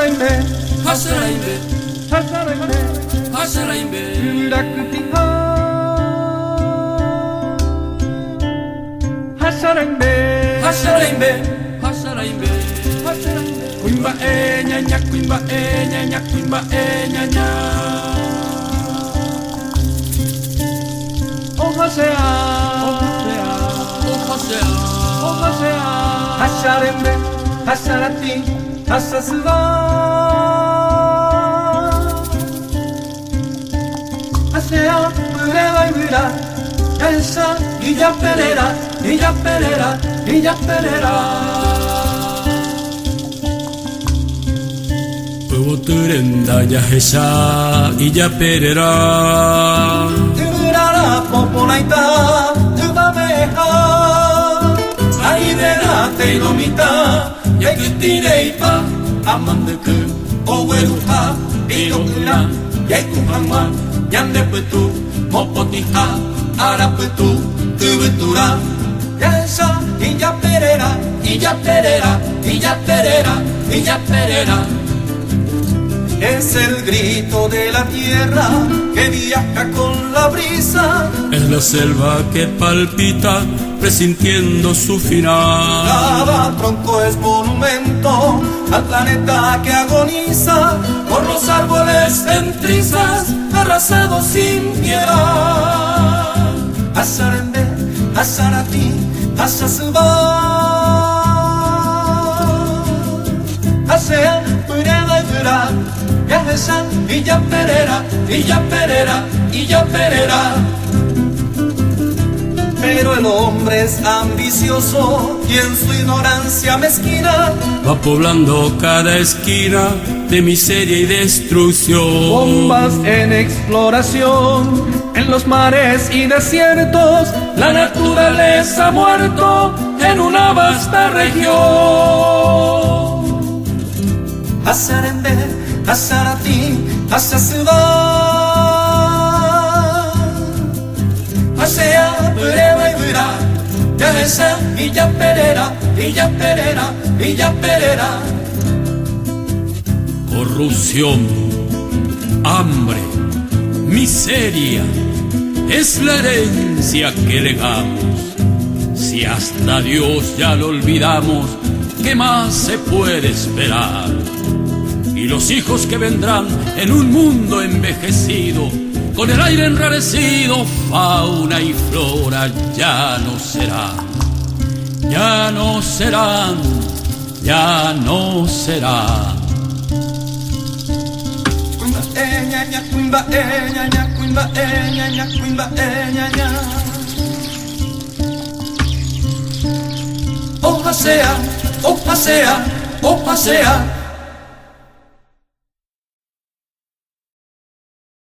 Hasaraimbe, Hasaraimbe, Hasaraimbe, Hasaraimbe, Rakutiha. Hasaraimbe, Hasaraimbe, Hasaraimbe, Hasaraimbe. Kuimba nyanya, kuimba nyanya, kuimba nyanya. Oh Hosea, Oh Hosea, oh Hosea. Hasaraimbe, Hasarati, Hasasuba. Hasea, Ureva Ibira, Esa, Illa Pereira, Illa Pereira, Illa Pereira. Puevo turenda ya esa y ya perera. Turara popolaita, tubameha. Aidera teilomita, Yakutireipa, amanduku, oweruha, Pirokura, Yaikuhama, Yandepetu, Mopotiha, Araputu, Tubutura. Esa, Illa Pereira, Illa Perera, Illa Perera, Illa Perera. es el grito de la tierra que viaja con la brisa. Es la selva que palpita presintiendo su final. Cada tronco es monumento al planeta que agoniza por los árboles en trizas, arrasados sin piedad. Hasarembe, Hasarati, Hasasuba. Hasea, Pureva Ibura, Yahesa, Illa Pereira, Illa Pereira, Illa Pereira. Pero el hombre es ambicioso y en su ignorancia mezquina Va poblando cada esquina de miseria y destrucción. bombas en exploración en los mares y desiertos. La naturaleza ha muerto en una vasta región. Hasarembe, Hasarati, Hasasuba. Hasea, Pureva Ibura, Yahesa, Illa Pereira, Illa Pereira, Illa Pereira. Corrupción, hambre, miseria, es la herencia que legamos. Si hasta Dios ya lo olvidamos, ¿qué más se puede esperar? Y los hijos que vendrán en un mundo envejecido, con el aire enrarecido, fauna y flora ya no serán, ya no serán, ya no serán. Cuimba, ñaña, cuimba, ñaña, cuimba, ñaña, cuimba, ñaña. Oh Hasea, oh Hasea, oh Hasea.